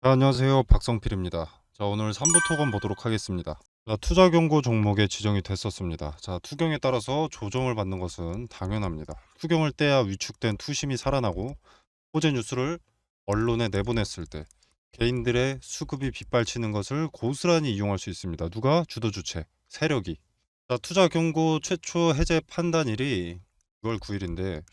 안녕하세요. 박성필입니다. 자, 오늘 3부 토건 보도록 하겠습니다. 자, 투자 경고 종목에 지정이 됐었습니다. 자, 투경에 따라서 조정을 받는 것은 당연합니다. 투경을 떼야 위축된 투심이 살아나고 호재 뉴스를 언론에 내보냈을 때 개인들의 수급이 빗발치는 것을 고스란히 이용할 수 있습니다. 누가? 주도 주체, 세력이. 자, 투자 경고 최초 해제 판단일이 6월 9일인데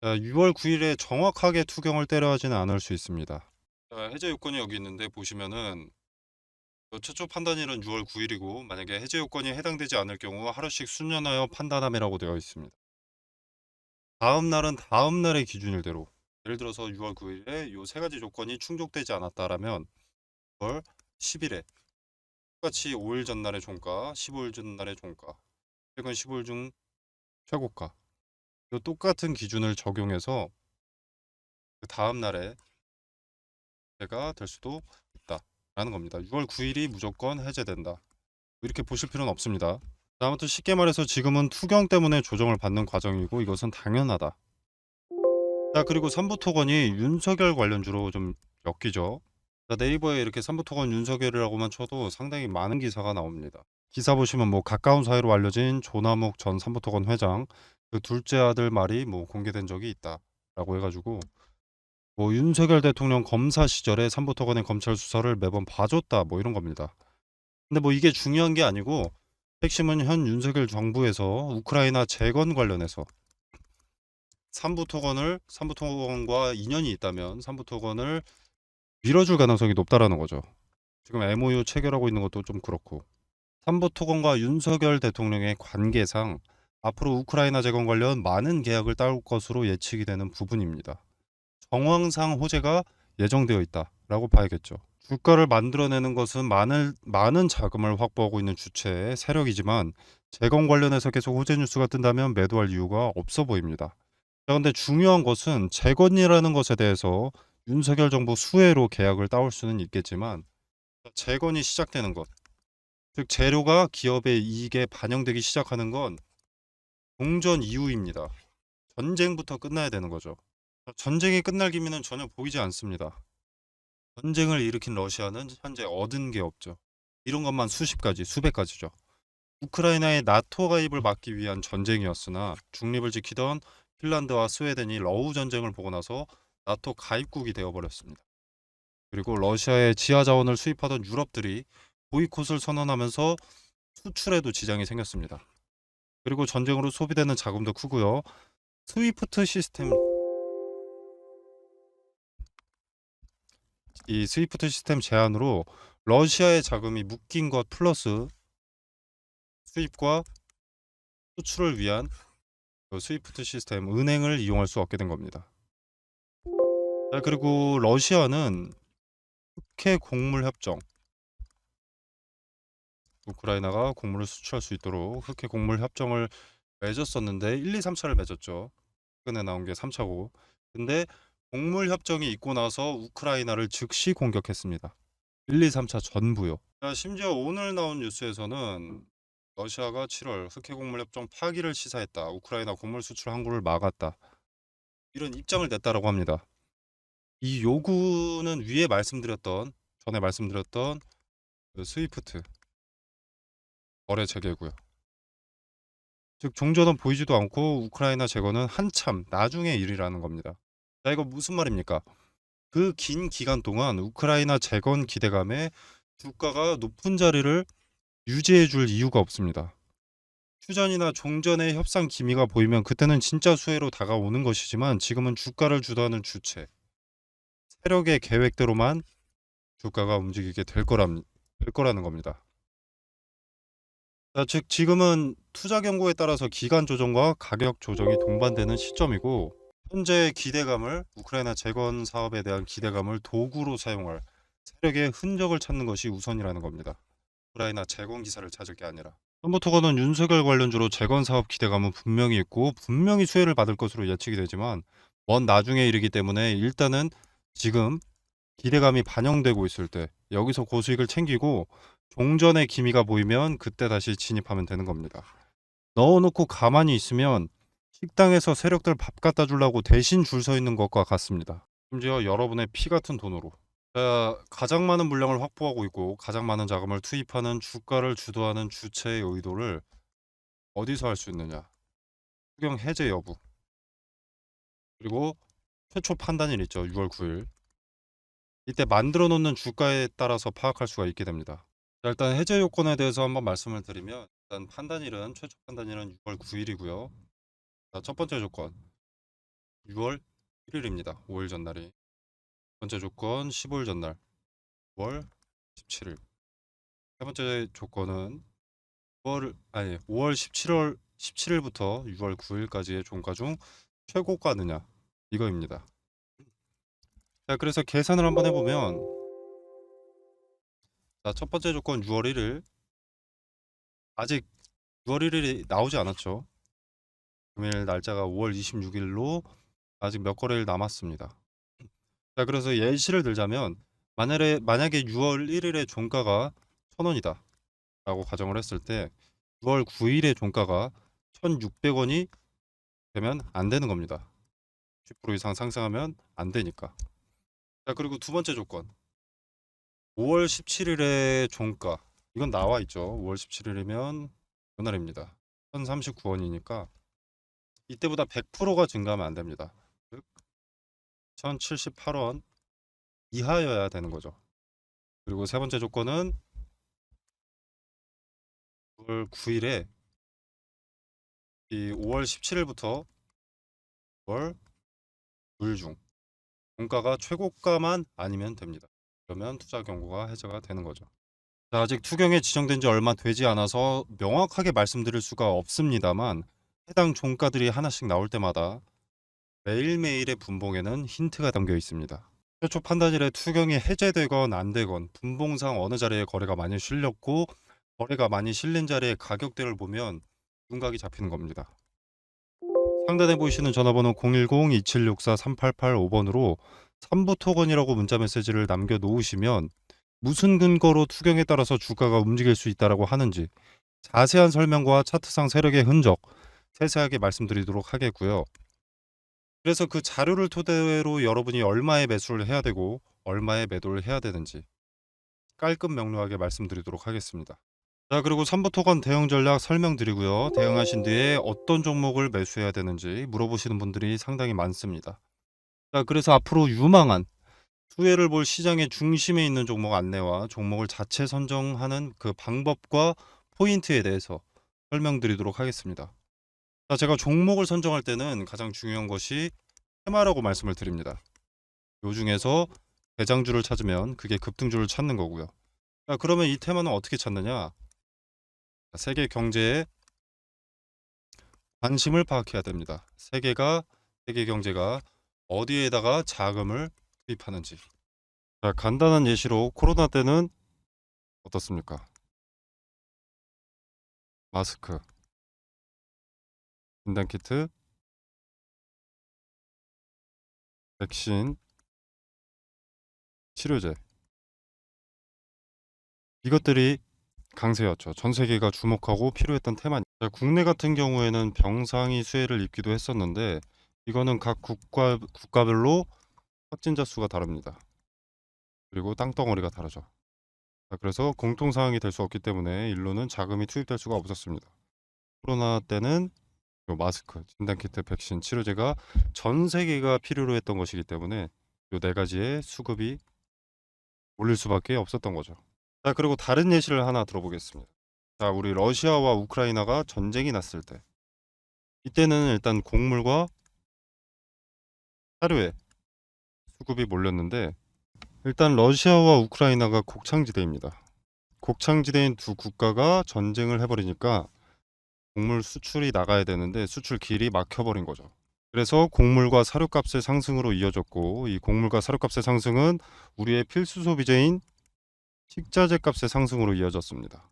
6월 9일에 정확하게 투경을 때려 하지는 않을 수 있습니다. 자, 해제 요건이 여기 있는데 보시면은 최초 판단일은 6월 9일이고 만약에 해제 요건이 해당되지 않을 경우 하루씩 수년하여 판단함이라고 되어 있습니다. 다음 날은 다음 날의 기준일대로 예를 들어서 6월 9일에 요 세 가지 조건이 충족되지 않았다라면 6월 10일에 똑같이 5일 전날의 종가, 15일 전날의 종가, 최근 15일 중 최고가 요 똑같은 기준을 적용해서 그 다음 날에 해제가 될 수도 있다라는 겁니다. 6월 9일이 무조건 해제된다. 이렇게 보실 필요는 없습니다. 아무튼 쉽게 말해서 지금은 투경 때문에 조정을 받는 과정이고 이것은 당연하다. 자, 그리고 삼부 토건이 윤석열 관련주로 좀 엮이죠. 자, 네이버에 이렇게 삼부 토건 윤석열이라고만 쳐도 상당히 많은 기사가 나옵니다. 기사 보시면 뭐 가까운 사이로 알려진 조남욱 전 삼부 토건 회장 그 둘째 아들 말이 뭐 공개된 적이 있다라고 해가지고 뭐 윤석열 대통령 검사 시절에 삼부 토건의 검찰 수사를 매번 봐줬다 뭐 이런 겁니다. 근데 뭐 이게 중요한 게 아니고 핵심은 현 윤석열 정부에서 우크라이나 재건 관련해서 삼부토건과 인연이 있다면 삼부토건을 밀어줄 가능성이 높다라는 거죠. 지금 MOU 체결하고 있는 것도 좀 그렇고 삼부토건과 윤석열 대통령의 관계상 앞으로 우크라이나 재건 관련 많은 계약을 따올 것으로 예측이 되는 부분입니다. 정황상 호재가 예정되어 있다라고 봐야겠죠. 주가를 만들어내는 것은 많은 자금을 확보하고 있는 주체의 세력이지만 재건 관련해서 계속 호재 뉴스가 뜬다면 매도할 이유가 없어 보입니다. 자, 근데 중요한 것은 재건이라는 것에 대해서 윤석열 정부 수혜로 계약을 따올 수는 있겠지만 재건이 시작되는 것, 즉 재료가 기업의 이익에 반영되기 시작하는 건 종전 이후입니다. 전쟁부터 끝나야 되는 거죠. 전쟁이 끝날 기미는 전혀 보이지 않습니다. 전쟁을 일으킨 러시아는 현재 얻은 게 없죠. 이런 것만 수십 가지, 수백 가지죠. 우크라이나의 나토 가입을 막기 위한 전쟁이었으나 중립을 지키던 핀란드와 스웨덴이 러우 전쟁을 보고 나서 나토 가입국이 되어버렸습니다. 그리고 러시아의 지하 자원을 수입하던 유럽들이 보이콧을 선언하면서 수출에도 지장이 생겼습니다. 그리고 전쟁으로 소비되는 자금도 크고요. 스위프트 시스템, 이 스위프트 시스템 제한으로 러시아의 자금이 묶인 것 플러스 수입과 수출을 위한 그 스위프트 시스템 은행을 이용할 수 없게 된 겁니다. 자, 그리고 러시아는 흑해 곡물 협정, 우크라이나가 곡물을 수출할 수 있도록 흑해 곡물 협정을 맺었었는데 1, 2, 3차를 맺었죠. 최근에 나온 게 3차고. 근데 곡물 협정이 있고 나서 우크라이나를 즉시 공격했습니다. 1, 2, 3차 전부요. 자, 심지어 오늘 나온 뉴스에서는 러시아가 7월 흑해 곡물 협정 파기를 시사했다. 우크라이나 곡물 수출 항구를 막았다. 이런 입장을 냈다라고 합니다. 이 요구는 전에 말씀드렸던 그 스위프트 거래 재개고요. 즉 종전은 보이지도 않고 우크라이나 재건은 한참 나중의 일이라는 겁니다. 자, 이거 무슨 말입니까? 그 긴 기간 동안 우크라이나 재건 기대감에 주가가 높은 자리를 유지해 줄 이유가 없습니다. 휴전이나 종전의 협상 기미가 보이면 그때는 진짜 수혜로 다가오는 것이지만 지금은 주가를 주도하는 주체, 세력의 계획대로만 주가가 움직이게 될 거라는 겁니다. 자, 즉 지금은 투자 경고에 따라서 기간 조정과 가격 조정이 동반되는 시점이고 현재 기대감을 우크라이나 재건 사업에 대한 기대감을 도구로 사용할 세력의 흔적을 찾는 것이 우선이라는 겁니다. 우크라이나 재건 기사를 찾을 게 아니라. 썸버터거는 윤석열 관련주로 재건 사업 기대감은 분명히 있고 분명히 수혜를 받을 것으로 예측이 되지만 먼 나중에 이르기 때문에 일단은 지금 기대감이 반영되고 있을 때 여기서 고수익을 챙기고 종전의 기미가 보이면 그때 다시 진입하면 되는 겁니다. 넣어놓고 가만히 있으면 식당에서 세력들 밥 갖다 주려고 대신 줄 서 있는 것과 같습니다. 심지어 여러분의 피 같은 돈으로. 자, 가장 많은 물량을 확보하고 있고 가장 많은 자금을 투입하는 주가를 주도하는 주체의 의도를 어디서 알 수 있느냐? 투경 해제 여부. 그리고 최초 판단일 있죠. 6월 9일. 이때 만들어 놓는 주가에 따라서 파악할 수가 있게 됩니다. 자, 일단 해제 요건에 대해서 한번 말씀을 드리면 일단 판단일은 최초 판단일은 6월 9일이고요. 자, 첫 번째 조건 6월 1일입니다. 5일 전날이. 두 번째 조건 15일 전날 5월 17일. 세 번째 조건은 5월 17일부터 6월 9일까지의 종가 중 최고가느냐 이거입니다. 자, 그래서 계산을 한번 해보면 자, 첫 번째 조건 6월 1일 아직 6월 1일이 나오지 않았죠. 금일 날짜가 5월 26일로 아직 몇 거래일 남았습니다. 자, 그래서 예시를 들자면 만약에 6월 1일의 종가가 1,000원이다 라고 가정을 했을 때 6월 9일의 종가가 1,600원이 되면 안 되는 겁니다. 10% 이상 상승하면 안 되니까. 자, 그리고 두 번째 조건 5월 17일의 종가 이건 나와 있죠. 5월 17일이면 그날입니다. 1,039원이니까 이때보다 100%가 증가하면 안 됩니다. 즉 1,078원 이하여야 되는 거죠. 그리고 세 번째 조건은 6월 9일에 이 5월 17일부터 5월 9일 중 종가가 최고가만 아니면 됩니다. 그러면 투자 경고가 해제가 되는 거죠. 자, 아직 투경에 지정된 지 얼마 되지 않아서 명확하게 말씀드릴 수가 없습니다만 해당 종가들이 하나씩 나올 때마다 매일매일의 분봉에는 힌트가 담겨 있습니다. 최초 판단일에 투경이 해제되건 안 되건 분봉상 어느 자리에 거래가 많이 실렸고 거래가 많이 실린 자리의 가격대를 보면 윤곽이 잡히는 겁니다. 상단에 보이시는 전화번호 010-2764-3885번으로 3부 토건이라고 문자 메시지를 남겨 놓으시면 무슨 근거로 투경에 따라서 주가가 움직일 수 있다라고 하는지 자세한 설명과 차트상 세력의 흔적 세세하게 말씀드리도록 하겠고요. 그래서 그 자료를 토대로 여러분이 얼마에 매수를 해야 되고 얼마에 매도를 해야 되는지 깔끔 명료하게 말씀드리도록 하겠습니다. 자, 그리고 3부 토건 대응 전략 설명드리고요. 대응하신 뒤에 어떤 종목을 매수해야 되는지 물어보시는 분들이 상당히 많습니다. 자, 그래서 앞으로 유망한 수혜를 볼 시장의 중심에 있는 종목 안내와 종목을 자체 선정하는 그 방법과 포인트에 대해서 설명드리도록 하겠습니다. 자, 제가 종목을 선정할 때는 가장 중요한 것이 테마라고 말씀을 드립니다. 요 중에서 대장주를 찾으면 그게 급등주를 찾는 거고요. 자, 그러면 이 테마는 어떻게 찾느냐? 세계 경제에 관심을 파악해야 됩니다. 세계 경제가 어디에다가 자금을 투입하는지. 자, 간단한 예시로 코로나 때는 어떻습니까? 마스크, 진단키트, 백신, 치료제. 이것들이 강세였죠. 전 세계가 주목하고 필요했던 테마니. 자, 국내 같은 경우에는 병상이 수혜를 입기도 했었는데 이거는 각 국가별로 확진자 수가 다릅니다. 그리고 땅덩어리가 다르죠. 자, 그래서 공통 사항이 될 수 없기 때문에 일로는 자금이 투입될 수가 없었습니다. 코로나 때는 요 마스크, 진단키트, 백신, 치료제가 전 세계가 필요로 했던 것이기 때문에 요 네 가지의 수급이 올릴 수밖에 없었던 거죠. 자, 그리고 다른 예시를 하나 들어보겠습니다. 자, 우리 러시아와 우크라이나가 전쟁이 났을 때 이때는 일단 곡물과 사료에 수급이 몰렸는데 일단 러시아와 우크라이나가 곡창지대입니다. 곡창지대인 두 국가가 전쟁을 해버리니까 곡물 수출이 나가야 되는데 수출 길이 막혀버린 거죠. 그래서 곡물과 사료값의 상승으로 이어졌고 이 곡물과 사료값의 상승은 우리의 필수 소비재인 식자재 값의 상승으로 이어졌습니다.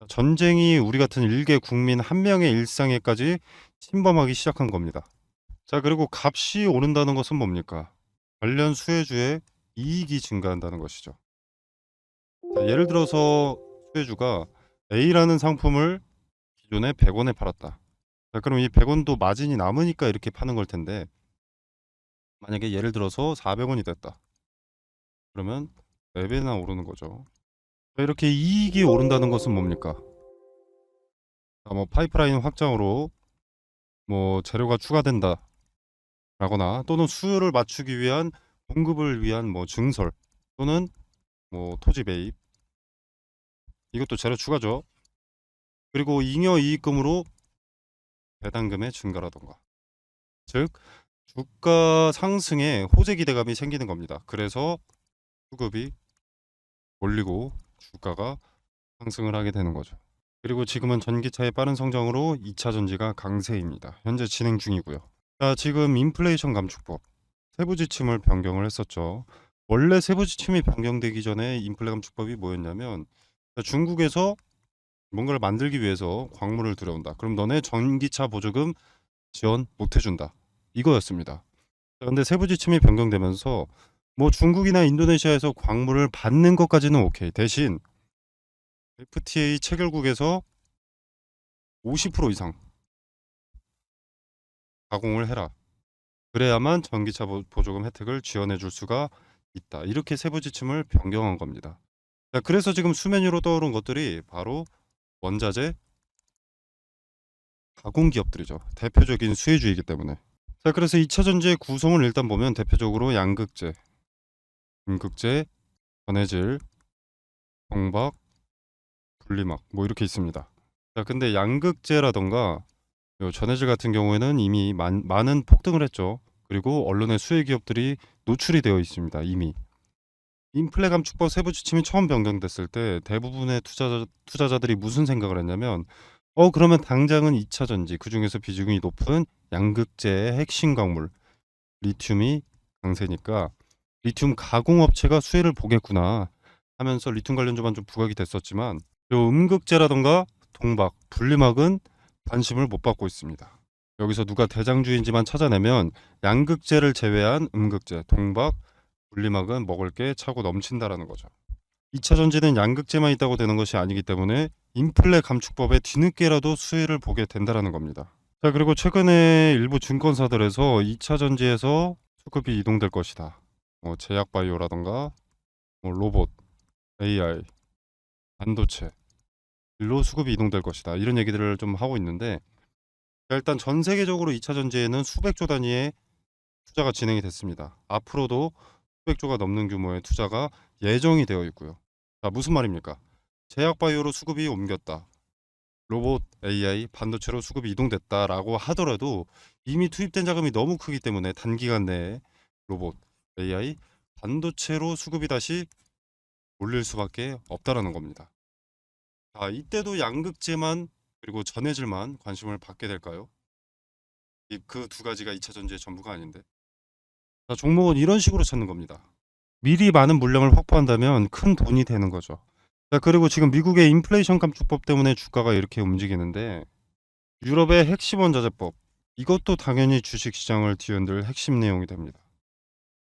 전쟁이 우리 같은 일개 국민 한 명의 일상에까지 침범하기 시작한 겁니다. 자, 그리고 값이 오른다는 것은 뭡니까? 관련 수혜주의 이익이 증가한다는 것이죠. 자, 예를 들어서 수혜주가 A라는 상품을 기존에 100원에 팔았다. 자, 그럼 이 100원도 마진이 남으니까 이렇게 파는 걸 텐데 만약에 예를 들어서 400원이 됐다. 그러면 4배나 오르는 거죠. 자, 이렇게 이익이 오른다는 것은 뭡니까? 자, 뭐 파이프라인 확장으로 뭐 재료가 추가된다 라거나 또는 수요를 맞추기 위한 공급을 위한 뭐 증설 또는 뭐 토지 매입, 이것도 재료 추가죠. 그리고 잉여 이익금으로 배당금의 증가라던가, 즉 주가 상승에 호재 기대감이 생기는 겁니다. 그래서 수급이 몰리고 주가가 상승을 하게 되는 거죠. 그리고 지금은 전기차의 빠른 성장으로 2차 전지가 강세입니다. 현재 진행 중이고요. 자, 지금 인플레이션 감축법 세부 지침을 변경을 했었죠. 원래 세부 지침이 변경되기 전에 인플레 감축법이 뭐였냐면, 중국에서 뭔가를 만들기 위해서 광물을 들여온다. 그럼 너네 전기차 보조금 지원 못 해준다. 이거였습니다. 근데 세부 지침이 변경되면서 뭐 중국이나 인도네시아에서 광물을 받는 것까지는 오케이. 대신 FTA 체결국에서 50% 이상 가공을 해라. 그래야만 전기차 보조금 혜택을 지원해 줄 수가 있다. 이렇게 세부 지침을 변경한 겁니다. 자, 그래서 지금 수면 위로 떠오른 것들이 바로 원자재 가공 기업들이죠. 대표적인 수혜주이기 때문에. 자, 그래서 2차 전지의 구성을 일단 보면 대표적으로 양극재, 음극재, 전해질, 경박, 분리막 뭐 이렇게 있습니다. 자, 근데 양극재라던가 요 전해질 같은 경우에는 이미 많은 폭등을 했죠. 그리고 언론의 수혜 기업들이 노출이 되어 있습니다. 이미. 인플레 감축법 세부 지침이 처음 변경됐을 때 대부분의 투자자들이 무슨 생각을 했냐면, 그러면 당장은 2차 전지, 그중에서 비중이 높은 양극재의 핵심 광물 리튬이 강세니까 리튬 가공업체가 수혜를 보겠구나 하면서 리튬 관련주만 좀 부각이 됐었지만, 요 음극재라던가 동박, 분리막은 관심을 못 받고 있습니다. 여기서 누가 대장주인지만 찾아내면 양극재를 제외한 음극재, 동박, 분리막은 먹을 게 차고 넘친다라는 거죠. 2차 전지는 양극재만 있다고 되는 것이 아니기 때문에 인플레 감축법에 뒤늦게라도 수혜를 보게 된다라는 겁니다. 자, 그리고 최근에 일부 증권사들에서 2차 전지에서 수급이 이동될 것이다. 제약바이오라던가 로봇, AI, 반도체 일로 수급이 이동될 것이다. 이런 얘기들을 좀 하고 있는데, 일단 전 세계적으로 2차 전지에는 수백조 단위의 투자가 진행이 됐습니다. 앞으로도 수백조가 넘는 규모의 투자가 예정이 되어 있고요. 자, 무슨 말입니까? 제약바이오로 수급이 옮겼다. 로봇, AI, 반도체로 수급이 이동됐다라고 하더라도 이미 투입된 자금이 너무 크기 때문에 단기간 내에 로봇, AI, 반도체로 수급이 다시 몰릴 수밖에 없다라는 겁니다. 자, 이때도 양극재만 그리고 전해질만 관심을 받게 될까요? 그 두 가지가 2차 전지의 전부가 아닌데. 자, 종목은 이런 식으로 찾는 겁니다. 미리 많은 물량을 확보한다면 큰 돈이 되는 거죠. 자, 그리고 지금 미국의 인플레이션 감축법 때문에 주가가 이렇게 움직이는데, 유럽의 핵심 원자재법, 이것도 당연히 주식시장을 뒤흔들 핵심 내용이 됩니다.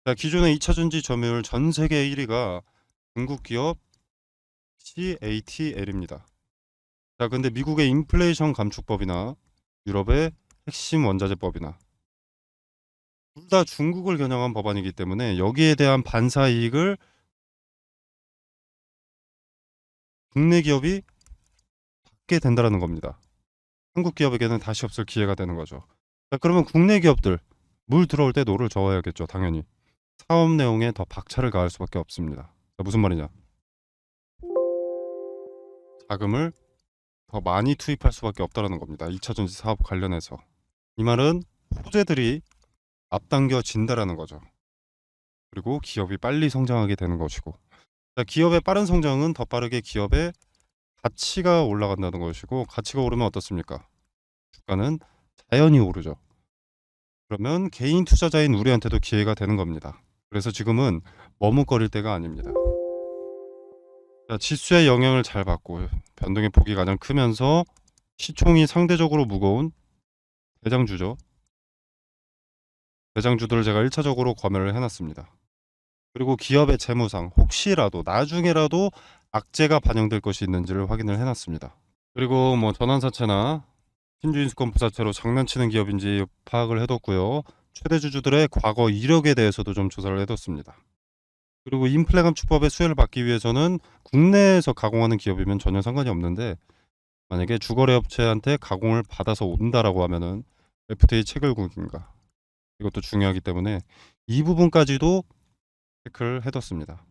자, 기존의 2차 전지 점유율 전 세계 1위가 중국 기업 CATL입니다. 자, 근데 미국의 인플레이션 감축법이나 유럽의 핵심 원자재법이나 둘 다 중국을 겨냥한 법안이기 때문에 여기에 대한 반사 이익을 국내 기업이 받게 된다는 겁니다. 한국 기업에게는 다시 없을 기회가 되는 거죠. 자, 그러면 국내 기업들 물 들어올 때 노를 저어야겠죠. 당연히 사업 내용에 더 박차를 가할 수밖에 없습니다. 자, 무슨 말이냐? 자금을 더 많이 투입할 수밖에 없다는 겁니다. 2차 전지 사업 관련해서. 이 말은 호재들이 앞당겨진다라는 거죠. 그리고 기업이 빨리 성장하게 되는 것이고, 자, 기업의 빠른 성장은 더 빠르게 기업의 가치가 올라간다는 것이고, 가치가 오르면 어떻습니까? 주가는 자연히 오르죠. 그러면 개인 투자자인 우리한테도 기회가 되는 겁니다. 그래서 지금은 머뭇거릴 때가 아닙니다. 자, 지수의 영향을 잘 받고 변동의 폭이 가장 크면서 시총이 상대적으로 무거운 대장주죠. 대장주들을 제가 1차적으로 검열을 해놨습니다. 그리고 기업의 재무상 혹시라도 나중에라도 악재가 반영될 것이 있는지를 확인을 해놨습니다. 그리고 뭐 전환사채나 신주인수권 부사채로 장난치는 기업인지 파악을 해뒀고요. 최대 주주들의 과거 이력에 대해서도 좀 조사를 해뒀습니다. 그리고 인플레 감축법의 수혜를 받기 위해서는 국내에서 가공하는 기업이면 전혀 상관이 없는데, 만약에 주거래 업체한테 가공을 받아서 온다라고 하면은 FTA 체결국인가, 이것도 중요하기 때문에 이 부분까지도 체크를 해뒀습니다.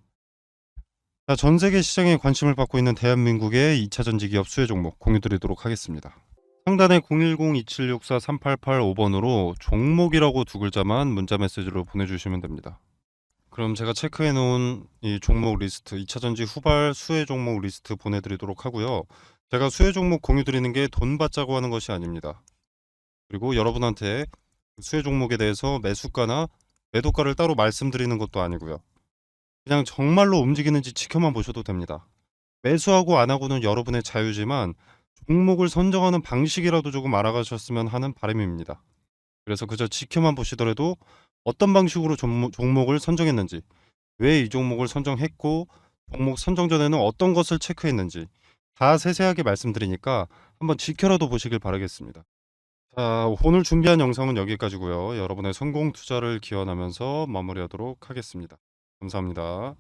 자, 전 세계 시장에 관심을 받고 있는 대한민국의 2차 전지 기업 수혜 종목 공유드리도록 하겠습니다. 상단에 010-2764-3885번으로 종목이라고 두 글자만 문자 메시지로 보내주시면 됩니다. 그럼 제가 체크해 놓은 이 종목 리스트, 2차 전지 후발 수혜 종목 리스트 보내드리도록 하고요. 제가 수혜 종목 공유 드리는 게 돈 받자고 하는 것이 아닙니다. 그리고 여러분한테 수혜 종목에 대해서 매수가나 매도가를 따로 말씀드리는 것도 아니고요. 그냥 정말로 움직이는지 지켜만 보셔도 됩니다. 매수하고 안 하고는 여러분의 자유지만 종목을 선정하는 방식이라도 조금 알아가셨으면 하는 바람입니다. 그래서 그저 지켜만 보시더라도 어떤 방식으로 종목을 선정했는지, 왜 이 종목을 선정했고, 종목 선정 전에는 어떤 것을 체크했는지 다 세세하게 말씀드리니까 한번 지켜라도 보시길 바라겠습니다. 자, 오늘 준비한 영상은 여기까지고요. 여러분의 성공 투자를 기원하면서 마무리하도록 하겠습니다. 감사합니다.